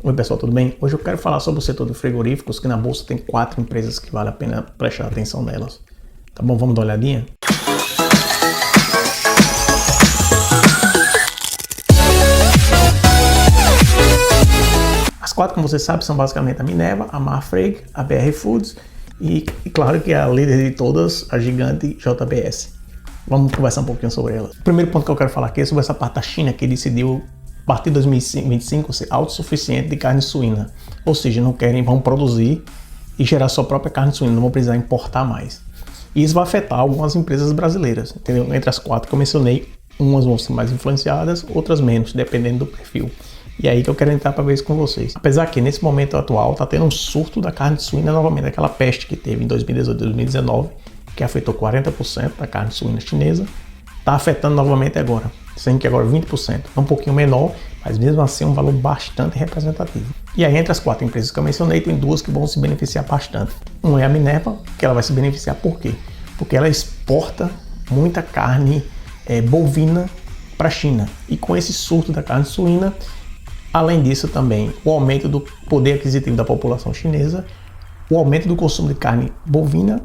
Oi pessoal, tudo bem? Hoje eu quero falar sobre o setor de frigoríficos, que na bolsa tem 4 empresas que vale a pena prestar atenção nelas. Tá bom, vamos dar uma olhadinha? As 4, como você sabe, são basicamente a Minerva, a Marfrig, a BR Foods e claro que a líder de todas, a gigante JBS. Vamos conversar um pouquinho sobre elas. O primeiro ponto que eu quero falar aqui é sobre essa parte da China, que decidiu a partir de 2025 ser autossuficiente de carne suína, ou seja, vão produzir e gerar sua própria carne suína, não vão precisar importar mais. E isso vai afetar algumas empresas brasileiras, entendeu? Entre as 4 que eu mencionei, umas vão ser mais influenciadas, outras menos, dependendo do perfil. E é aí que eu quero entrar para ver isso com vocês. Apesar que nesse momento atual está tendo um surto da carne suína novamente, aquela peste que teve em 2018 e 2019, que afetou 40% da carne suína chinesa, está afetando novamente agora. Sendo que agora 20%, é um pouquinho menor, mas mesmo assim é um valor bastante representativo. E aí entre as 4 empresas que eu mencionei, tem 2 que vão se beneficiar bastante. Uma é a Minerva, que ela vai se beneficiar por quê? Porque ela exporta muita carne bovina para a China. E com esse surto da carne suína, além disso também o aumento do poder aquisitivo da população chinesa, o aumento do consumo de carne bovina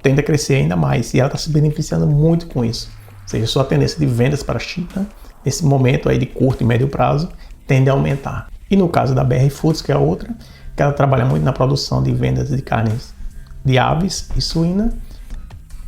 tende a crescer ainda mais. E ela está se beneficiando muito com isso. Ou seja, sua tendência de vendas para a China, nesse momento aí de curto e médio prazo, tende a aumentar. E no caso da BR Foods, que é a outra, que ela trabalha muito na produção de vendas de carnes de aves e suína,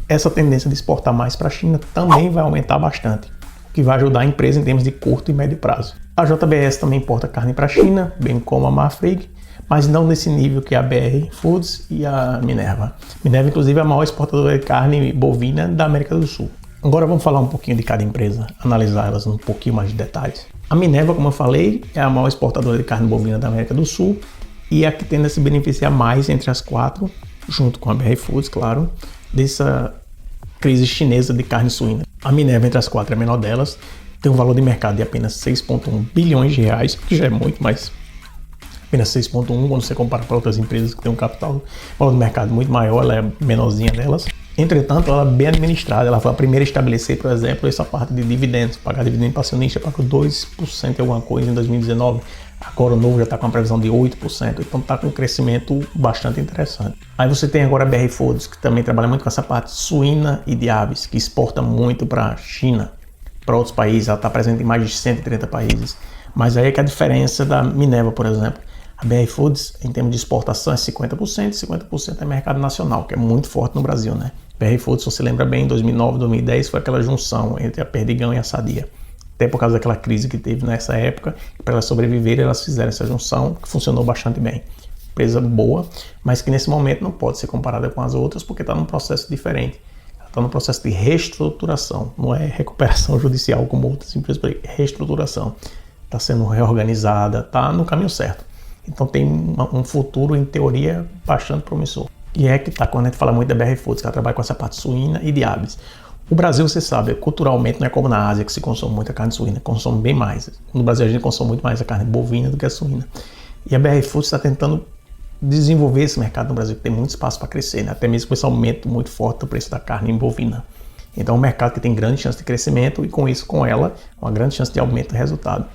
essa tendência de exportar mais para a China também vai aumentar bastante, o que vai ajudar a empresa em termos de curto e médio prazo. A JBS também importa carne para a China, bem como a Marfrig, mas não nesse nível que a BR Foods e a Minerva. Minerva, inclusive, é a maior exportadora de carne bovina da América do Sul. Agora vamos falar um pouquinho de cada empresa, analisar elas um pouquinho mais de detalhes. A Minerva, como eu falei, é a maior exportadora de carne bovina da América do Sul e é a que tende a se beneficiar mais entre as 4, junto com a BR Foods, claro, dessa crise chinesa de carne suína. A Minerva, entre as 4, é a menor delas, tem um valor de mercado de apenas 6,1 bilhões de reais, que já é muito, mas apenas 6,1 quando você compara para outras empresas que têm um capital, valor de mercado muito maior, ela é menorzinha delas. Entretanto, ela é bem administrada, ela foi a primeira a estabelecer, por exemplo, essa parte de dividendos, pagar dividendo para acionista, pagou 2% e alguma coisa em 2019, agora o novo já está com uma previsão de 8%, então está com um crescimento bastante interessante. Aí você tem agora a BR Foods, que também trabalha muito com essa parte suína e de aves, que exporta muito para a China, para outros países, ela está presente em mais de 130 países, mas aí é que a diferença da Minerva, por exemplo. A BR Foods, em termos de exportação, é 50%, 50% é mercado nacional, que é muito forte no Brasil, né? BR Foods, se você lembra bem, em 2009, 2010, foi aquela junção entre a Perdigão e a Sadia. Até por causa daquela crise que teve nessa época, para elas sobreviverem, elas fizeram essa junção, que funcionou bastante bem. Empresa boa, mas que nesse momento não pode ser comparada com as outras, porque está num processo diferente. Ela está num processo de reestruturação, não é recuperação judicial como outras empresas, reestruturação. Está sendo reorganizada, está no caminho certo. Então tem um futuro, em teoria, bastante promissor. E é que tá, quando a gente fala muito da BR Foods, que ela trabalha com essa parte suína e de aves. O Brasil, você sabe, culturalmente não é como na Ásia, que se consome muita carne suína, consome bem mais. No Brasil a gente consome muito mais a carne bovina do que a suína. E a BR Foods está tentando desenvolver esse mercado no Brasil, que tem muito espaço para crescer, né? Até mesmo com esse aumento muito forte do preço da carne bovina. Então é um mercado que tem grande chance de crescimento e com isso, com ela, uma grande chance de aumento do resultado.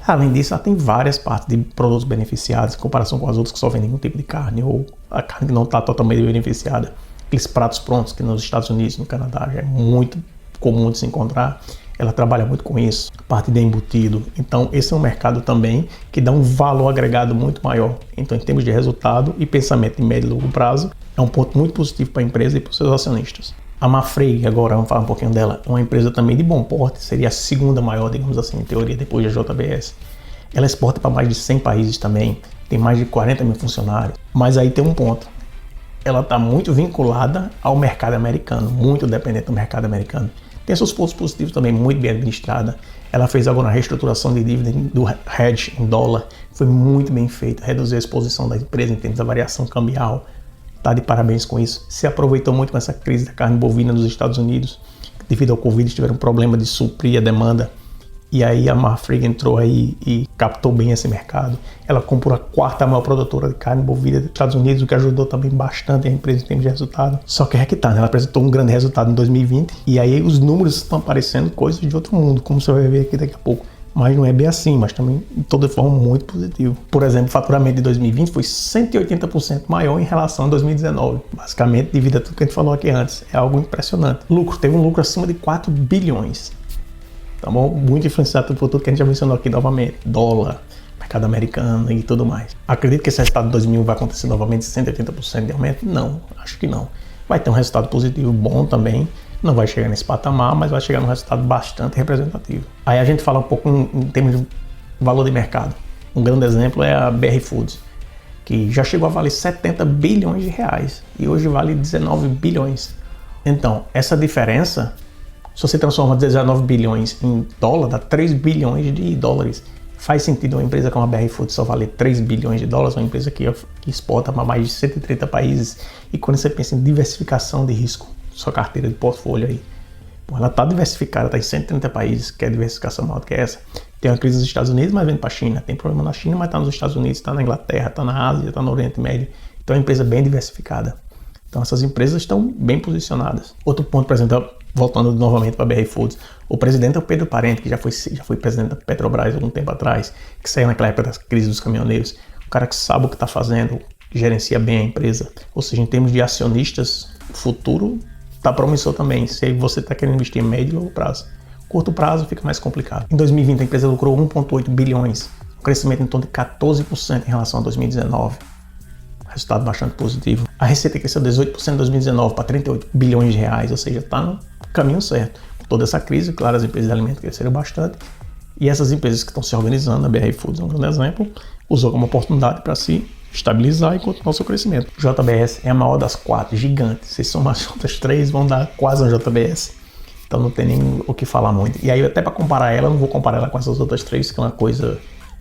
Além disso, ela tem várias partes de produtos beneficiados em comparação com as outras que só vendem um tipo de carne ou a carne que não está totalmente beneficiada. Aqueles pratos prontos que nos Estados Unidos, no Canadá, já é muito comum de se encontrar. Ela trabalha muito com isso, parte de embutido. Então, esse é um mercado também que dá um valor agregado muito maior. Então, em termos de resultado e pensamento em médio e longo prazo, é um ponto muito positivo para a empresa e para os seus acionistas. A Marfrig, agora vamos falar um pouquinho dela, é uma empresa também de bom porte, seria a segunda maior, digamos assim, em teoria, depois da JBS. Ela exporta para mais de 100 países também, tem mais de 40 mil funcionários, mas aí tem um ponto. Ela está muito vinculada ao mercado americano, muito dependente do mercado americano. Tem seus pontos positivos também, muito bem administrada. Ela fez agora uma reestruturação de dívida do hedge em dólar, foi muito bem feito, reduziu a exposição da empresa em termos da variação cambial. Tá de parabéns com isso. Se aproveitou muito com essa crise da carne bovina nos Estados Unidos. Devido ao Covid, tiveram um problema de suprir a demanda. E aí a Marfrig entrou aí e captou bem esse mercado. Ela comprou a 4ª maior produtora de carne bovina dos Estados Unidos, o que ajudou também bastante a empresa em termos de resultado. Só que é que tá, né? Ela apresentou um grande resultado em 2020 e aí os números estão aparecendo coisas de outro mundo, como você vai ver aqui daqui a pouco. Mas não é bem assim, mas também de toda forma muito positivo. Por exemplo, o faturamento de 2020 foi 180% maior em relação a 2019. Basicamente, devido a tudo que a gente falou aqui antes. É algo impressionante. Lucro, teve um lucro acima de 4 bilhões. Tá bom? Muito influenciado por tudo que a gente já mencionou aqui novamente. Dólar, mercado americano e tudo mais. Acredito que esse resultado de 2000 vai acontecer novamente 180% de aumento? Não, acho que não. Vai ter um resultado positivo bom também. Não vai chegar nesse patamar, mas vai chegar num resultado bastante representativo. Aí a gente fala um pouco em termos de valor de mercado. Um grande exemplo é a BR Foods, que já chegou a valer 70 bilhões de reais e hoje vale 19 bilhões. Então, essa diferença, se você transforma 19 bilhões em dólar, dá 3 bilhões de dólares. Faz sentido uma empresa como a BR Foods só valer 3 bilhões de dólares, uma empresa que exporta para mais de 130 países. E quando você pensa em diversificação de risco, sua carteira de portfólio aí, pô, ela está diversificada, está em 130 países, quer diversificação maior do que essa. Tem uma crise nos Estados Unidos, mas vem para a China. Tem problema na China, mas está nos Estados Unidos, está na Inglaterra, está na Ásia, está no Oriente Médio. Então é uma empresa bem diversificada. Então essas empresas estão bem posicionadas. Outro ponto, por exemplo, voltando novamente para a BR Foods, o presidente é o Pedro Parente, que já foi presidente da Petrobras há algum tempo atrás, que saiu naquela época da crise dos caminhoneiros. O cara que sabe o que está fazendo, gerencia bem a empresa. Ou seja, em termos de acionistas, o futuro está promissor também, se você está querendo investir em médio e longo prazo. Curto prazo fica mais complicado. Em 2020 a empresa lucrou 1,8 bilhões, um crescimento em torno de 14% em relação a 2019. Resultado bastante positivo. A receita cresceu 18% em 2019 para 38 bilhões de reais, ou seja, está no caminho certo. Com toda essa crise, claro, as empresas de alimentos cresceram bastante e essas empresas que estão se organizando, a BR Foods é um grande exemplo, usou como oportunidade para se estabilizar e continuar o seu crescimento. JBS é a maior das 4, gigante. Se somar as outras 3, vão dar quase uma JBS. Então não tem nem o que falar muito. E aí até para comparar ela, não vou comparar ela com essas outras 3, que é uma coisa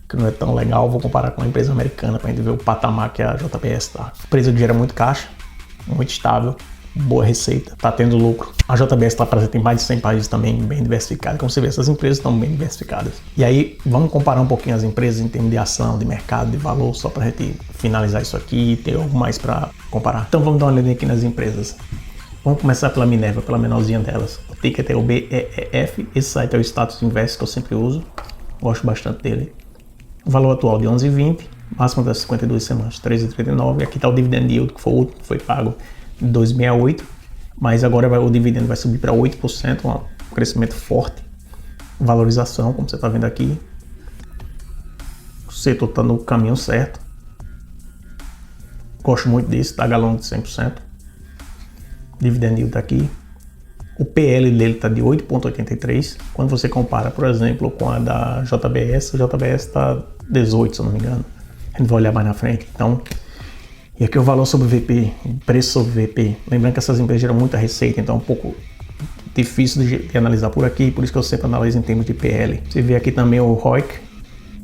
que não é tão legal. Vou comparar com uma empresa americana para a gente ver o patamar que a JBS está. Empresa que gera muito caixa, muito estável, boa receita, está tendo lucro. A JBS está presente em mais de 100 países também, bem diversificada. Como você vê, essas empresas estão bem diversificadas. E aí, vamos comparar um pouquinho as empresas em termos de ação, de mercado, de valor, só para a gente finalizar isso aqui e ter algo mais para comparar. Então vamos dar uma olhadinha aqui nas empresas. Vamos começar pela Minerva, pela menorzinha delas. O ticket é o BEEF, esse site é o Status Invest que eu sempre uso, gosto bastante dele. O valor atual de 11,20, máximo das 52 semanas, 13,39. Aqui está o dividend yield, que foi o último que foi pago, 2,68, mas agora o dividendo vai subir para 8%, um crescimento forte, valorização, como você está vendo aqui. O setor está no caminho certo, gosto muito disso, tá galão de 100%, dividend yield está aqui. O PL dele está de 8,83, quando você compara, por exemplo, com a da JBS, a JBS está 18, se eu não me engano, a gente vai olhar mais na frente. Então, e aqui o valor sobre o VP, o preço sobre o VP. Lembrando que essas empresas geram muita receita, então é um pouco difícil de analisar por aqui, por isso que eu sempre analiso em termos de PL. Você vê aqui também o ROIC,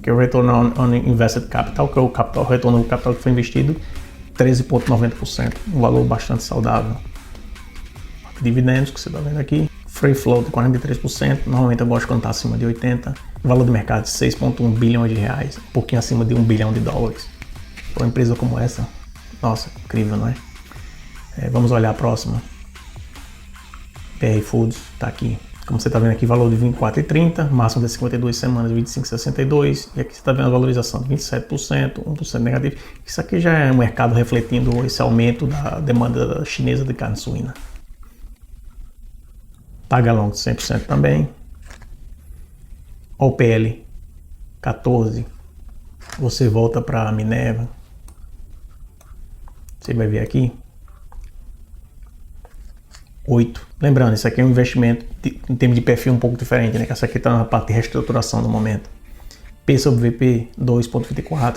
que é o Return on Invested Capital, que é o retorno do capital que foi investido, 13,90%, um valor bastante saudável. Dividendos, que você está vendo aqui, free float de 43%, normalmente eu gosto quando está acima de 80%, valor de mercado de 6,1 bilhões de reais, um pouquinho acima de 1 bilhão de dólares. Para uma empresa como essa, nossa, incrível, não é? Vamos olhar a próxima. BR Foods está aqui. Como você está vendo aqui, valor de 24,30, máximo de 52 semanas, 25,62. E aqui você está vendo a valorização de 27%, 1% negativo. Isso aqui já é um mercado refletindo esse aumento da demanda chinesa de carne suína. Paga longo de 100% também. OPL 14. Você volta para a Minerva. Você vai ver aqui 8. Lembrando, isso aqui é um investimento em termos de perfil um pouco diferente, né? Que essa aqui está na parte de reestruturação no momento. P sobre VP 2,24.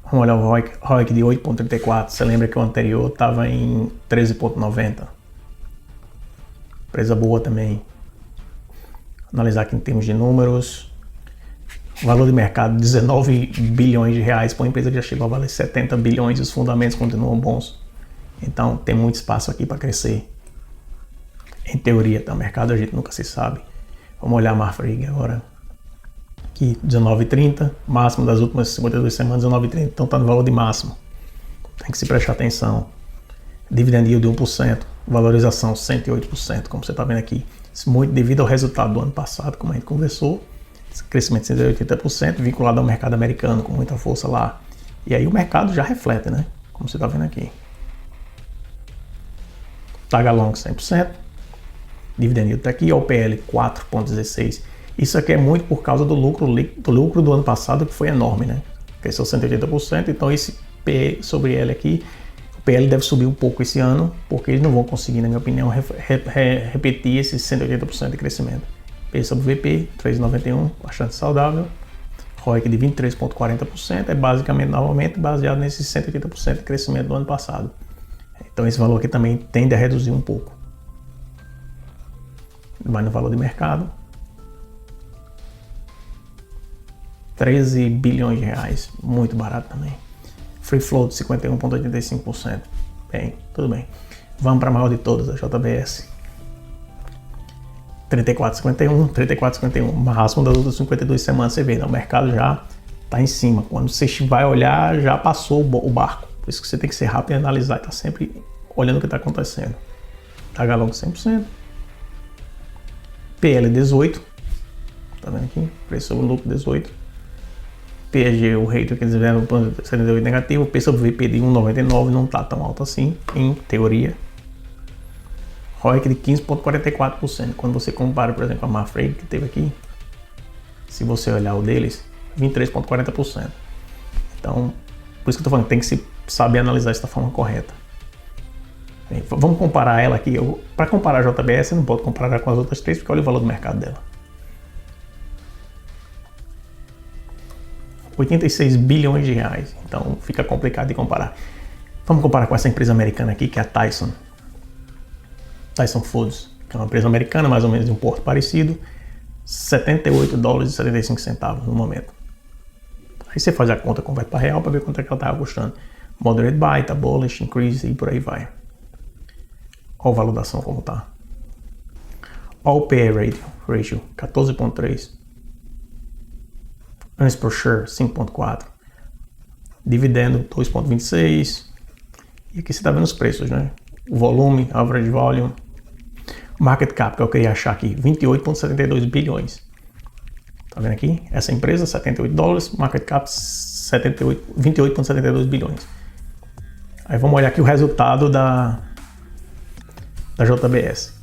Vamos olhar o ROIC de 8,34. Você lembra que o anterior estava em 13,90. Empresa boa também. Analisar aqui em termos de números. Valor de mercado 19 bilhões de reais para uma empresa que já chegou a valer 70 bilhões e os fundamentos continuam bons. Então tem muito espaço aqui para crescer. Em teoria, tá? O mercado a gente nunca se sabe. Vamos olhar a Marfrig agora. Aqui 19,30, máximo das últimas 52 semanas 19,30, então está no valor de máximo. Tem que se prestar atenção. Dividend yield de 1%, valorização 108%, como você está vendo aqui. muito devido ao resultado do ano passado, como a gente conversou, crescimento de 180%, vinculado ao mercado americano, com muita força lá. E aí o mercado já reflete, né? Como você está vendo aqui. Tagalong 100%, dividend yield está aqui, OPL 4,16. Isso aqui é muito por causa do lucro do ano passado, que foi enorme, né? Cresceu 180%, então esse P sobre L aqui, o PL deve subir um pouco esse ano, porque eles não vão conseguir, na minha opinião, repetir esse 180% de crescimento. P sobre VP, 3,91, bastante saudável. ROIC de 23,40%, é basicamente, novamente, baseado nesse 180% de crescimento do ano passado. Então esse valor aqui também tende a reduzir um pouco. Vai no valor de mercado. 13 bilhões de reais, muito barato também. Free float 51,85%. Bem, tudo bem. Vamos para a maior de todas, a JBS. 34,51, máximo das outras 52 semanas. Você vê, né? O mercado já está em cima. Quando você vai olhar, já passou o barco. Por isso que você tem que ser rápido e analisar e estar sempre olhando o que está acontecendo. Tagalong 100%. PL 18. Tá vendo aqui? Preço sobre lucro 18. PEG, o rate que eles fizeram, 78 negativo. P sobre VP de 1,99 não está tão alto assim, em teoria. ROIC de 15,44%. Quando você compara, por exemplo, a Mafreg que teve aqui, se você olhar o deles, 23,40%. Então, por isso que eu estou falando, tem que saber analisar isso da forma correta. Bem, vamos comparar ela aqui. Para comparar a JBS, você não pode comparar com as outras três, porque olha o valor do mercado dela. 86 bilhões de reais. Então, fica complicado de comparar. Vamos comparar com essa empresa americana aqui, que é a Tyson Foods, que é uma empresa americana, mais ou menos de um porto parecido, 78 dólares e 75 centavos no momento. Aí você faz a conta, converte para real para ver quanto é que ela estava custando. Moderate buy, tá bullish, increase e por aí vai. Olha a valor da ação como tá. Olha o PE ratio, 14,3. Earnings per share, 5,4. Dividendo, 2,26. E aqui você está vendo os preços, né? O volume, average volume. Market cap, que eu queria achar aqui, 28,72 bilhões. Tá vendo aqui? Essa empresa, 78 dólares, market cap 28,72 bilhões. Aí vamos olhar aqui o resultado da JBS.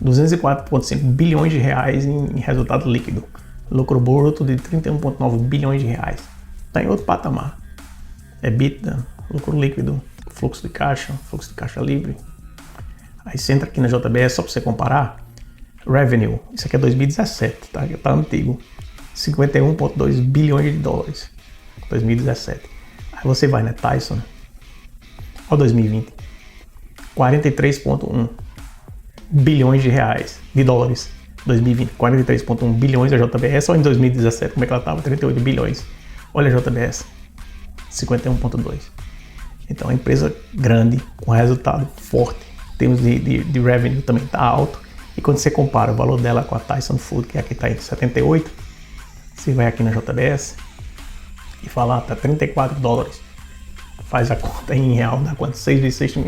204,5 bilhões de reais em resultado líquido. Lucro bruto de 31,9 bilhões de reais. Está em outro patamar. EBITDA, lucro líquido, fluxo de caixa livre. Aí você entra aqui na JBS só para você comparar. Revenue, isso aqui é 2017, tá? Tá antigo. 51,2 bilhões de dólares. 2017. Aí você vai na Tyson. Olha 2020. 43,1 bilhões de reais, de dólares. 2020, 43,1 bilhões a JBS. Só em 2017, como é que ela estava? 38 bilhões. Olha a JBS. 51,2. Então, é uma empresa grande, com resultado forte. Em termos de revenue também está alto. E quando você compara o valor dela com a Tyson Food, que aqui está em 78, você vai aqui na JBS e fala, tá 34 dólares. Faz a conta em real, dá quanto? 6 vezes 6,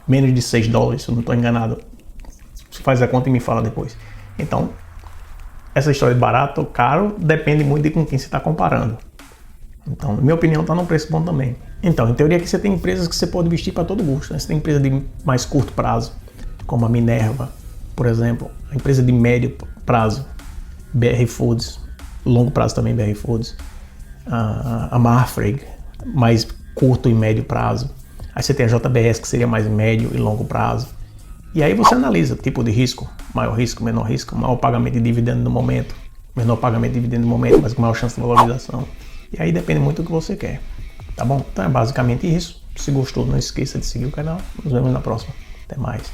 menos de 6 dólares, se eu não estou enganado. Você faz a conta e me fala depois. Então, essa história de barato ou caro depende muito de com quem você está comparando. Então, na minha opinião, está num preço bom também. Então, em teoria aqui você tem empresas que você pode investir para todo gosto, né? Você tem empresa de mais curto prazo, como a Minerva, por exemplo. A empresa de médio prazo, BR Foods. Longo prazo também, BR Foods. A Marfrig, mais curto e médio prazo. Aí você tem a JBS, que seria mais médio e longo prazo. E aí você analisa o tipo de risco, maior risco, menor risco, maior pagamento de dividendo no momento, menor pagamento de dividendo no momento, mas com maior chance de valorização. E aí depende muito do que você quer. Tá bom? Então é basicamente isso. Se gostou, não esqueça de seguir o canal. Nos vemos na próxima. Até mais.